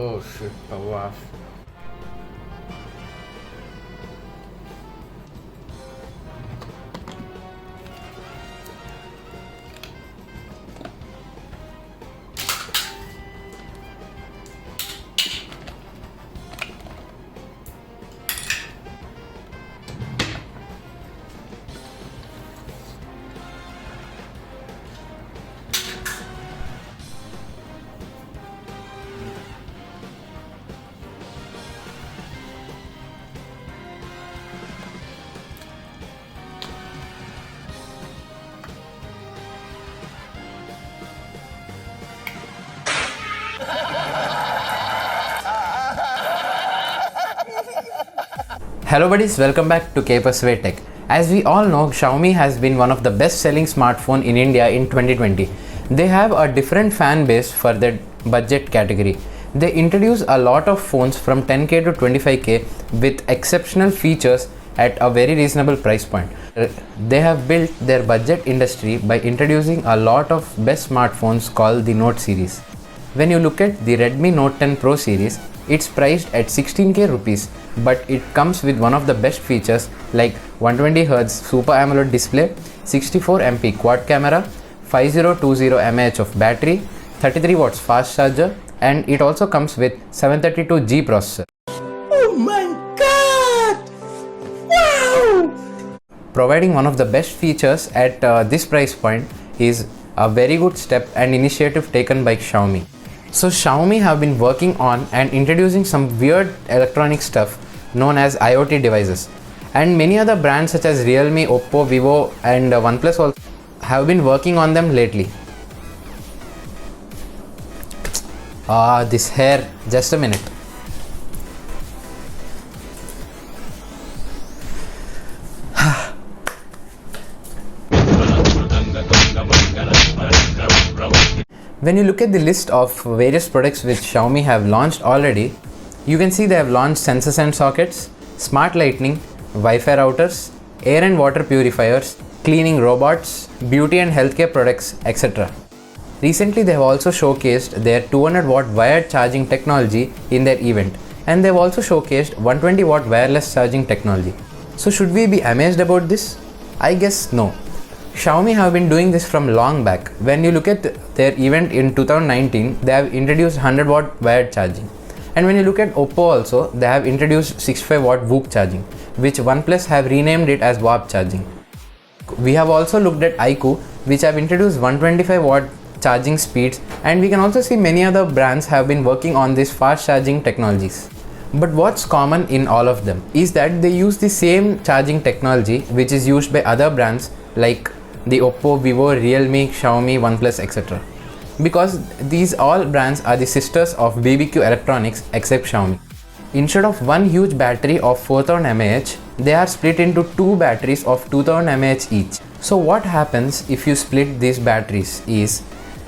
Oh shit, power. Hello buddies, welcome back to K-Persuade Tech. As we all know, Xiaomi has been one of the best selling smartphone in India in 2020. They have a different fan base for their budget category. They introduce a lot of phones from 10k to 25k with exceptional features at a very reasonable price point. They have built their budget industry by introducing a lot of best smartphones called the Note series. When you look at the Redmi Note 10 Pro series, it's priced at 16k rupees, but it comes with one of the best features like 120Hz Super AMOLED display, 64MP quad camera, 5020 mAh of battery, 33 watts fast charger, and it also comes with 732G processor. Oh my god! Wow! Providing one of the best features at this price point is a very good step and initiative taken by Xiaomi. So Xiaomi have been working on and introducing some weird electronic stuff known as IoT devices, and many other brands such as Realme, Oppo, Vivo and OnePlus also have been working on them lately. This hair, just a minute. When you look at the list of various products which Xiaomi have launched already, you can see they have launched sensors and sockets, smart lighting, Wi-Fi routers, air and water purifiers, cleaning robots, beauty and healthcare products, etc. Recently, they have also showcased their 200 watt wired charging technology in their event, and they have also showcased 120 watt wireless charging technology. So should we be amazed about this? I guess no. Xiaomi have been doing this from long back. When you look at their event in 2019, they have introduced 100 watt wired charging. And when you look at Oppo also, they have introduced 65 watt VOOC charging, which OnePlus have renamed it as Warp charging. We have also looked at iQOO, which have introduced 125 watt charging speeds, and we can also see many other brands have been working on these fast charging technologies. But what's common in all of them is that they use the same charging technology which is used by other brands like the Oppo, Vivo, Realme, Xiaomi, OnePlus, etc. Because these all brands are the sisters of BBQ Electronics except Xiaomi. Instead of one huge battery of 4000 mAh, they are split into two batteries of 2000 mAh each. So what happens if you split these batteries is,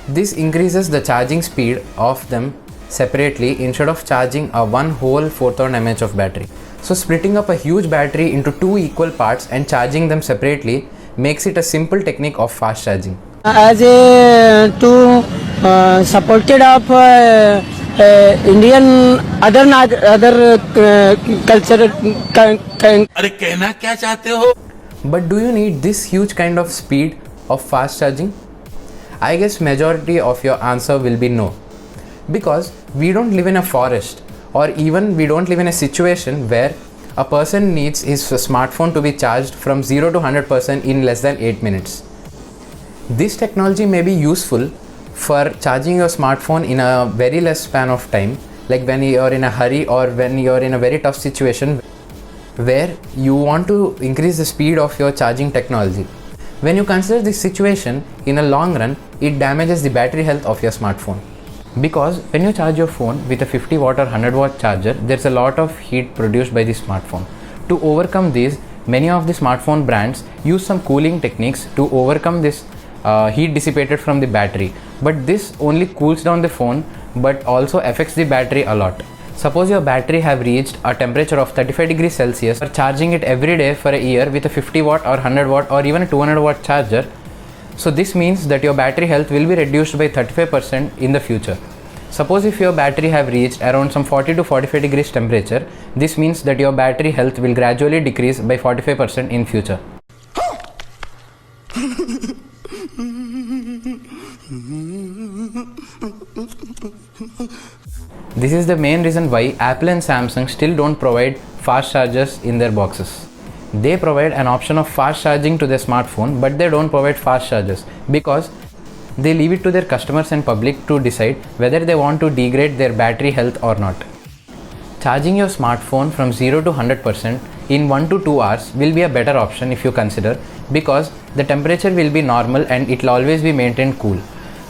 this increases the charging speed of them separately instead of charging a one whole 4000 mAh of battery. So splitting up a huge battery into two equal parts and charging them separately makes it a simple technique of fast charging. As a supported of Indian other culture. अरे कहना क्या चाहते हो? But do you need this huge kind of speed of fast charging? I guess majority of your answer will be no. Because we don't live in a forest, or even we don't live in a situation where a person needs his smartphone to be charged from 0 to 100% in less than 8 minutes. This technology may be useful for charging your smartphone in a very less span of time, like when you are in a hurry or when you are in a very tough situation where you want to increase the speed of your charging technology. When you consider this situation, in a long run, it damages the battery health of your smartphone. Because when you charge your phone with a 50 watt or 100 watt charger, there's a lot of heat produced by the smartphone. To overcome this, many of the smartphone brands use some cooling techniques to overcome this heat dissipated from the battery. But this only cools down the phone but also affects the battery a lot. Suppose your battery have reached a temperature of 35 degrees Celsius, or charging it every day for a year with a 50 watt or 100 watt or even a 200 watt charger. So this means that your battery health will be reduced by 35% in the future. Suppose if your battery have reached around some 40 to 45 degrees temperature, this means that your battery health will gradually decrease by 45% in future. This is the main reason why Apple and Samsung still don't provide fast chargers in their boxes. They provide an option of fast charging to their smartphone, but they don't provide fast chargers because they leave it to their customers and public to decide whether they want to degrade their battery health or not. Charging your smartphone from 0 to 100% in 1 to 2 hours will be a better option if you consider, because the temperature will be normal and it will always be maintained cool.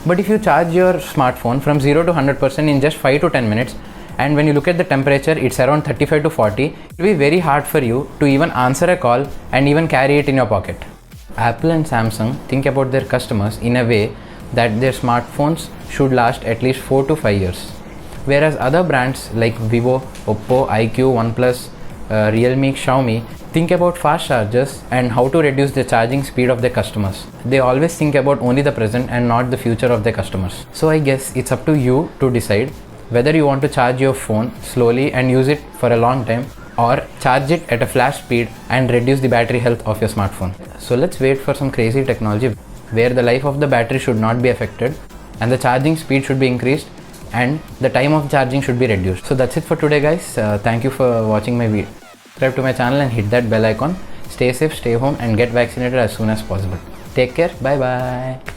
But if you charge your smartphone from 0 to 100% in just 5 to 10 minutes, and when you look at the temperature it's around 35 to 40, it will be very hard for you to even answer a call and even carry it in your pocket. Apple and Samsung think about their customers in a way that their smartphones should last at least 4 to 5 years. Whereas other brands like Vivo, Oppo, iQOO, OnePlus, Realme, Xiaomi think about fast chargers and how to reduce the charging speed of their customers. They always think about only the present and not the future of their customers. So I guess it's up to you to decide whether you want to charge your phone slowly and use it for a long time, or charge it at a flash speed and reduce the battery health of your smartphone. So let's wait for some crazy technology where the life of the battery should not be affected and the charging speed should be increased and the time of charging should be reduced. So that's it for today, guys. Thank you for watching my video. Subscribe to my channel and hit that bell icon. Stay safe, stay home and get vaccinated as soon as possible. Take care. Bye bye.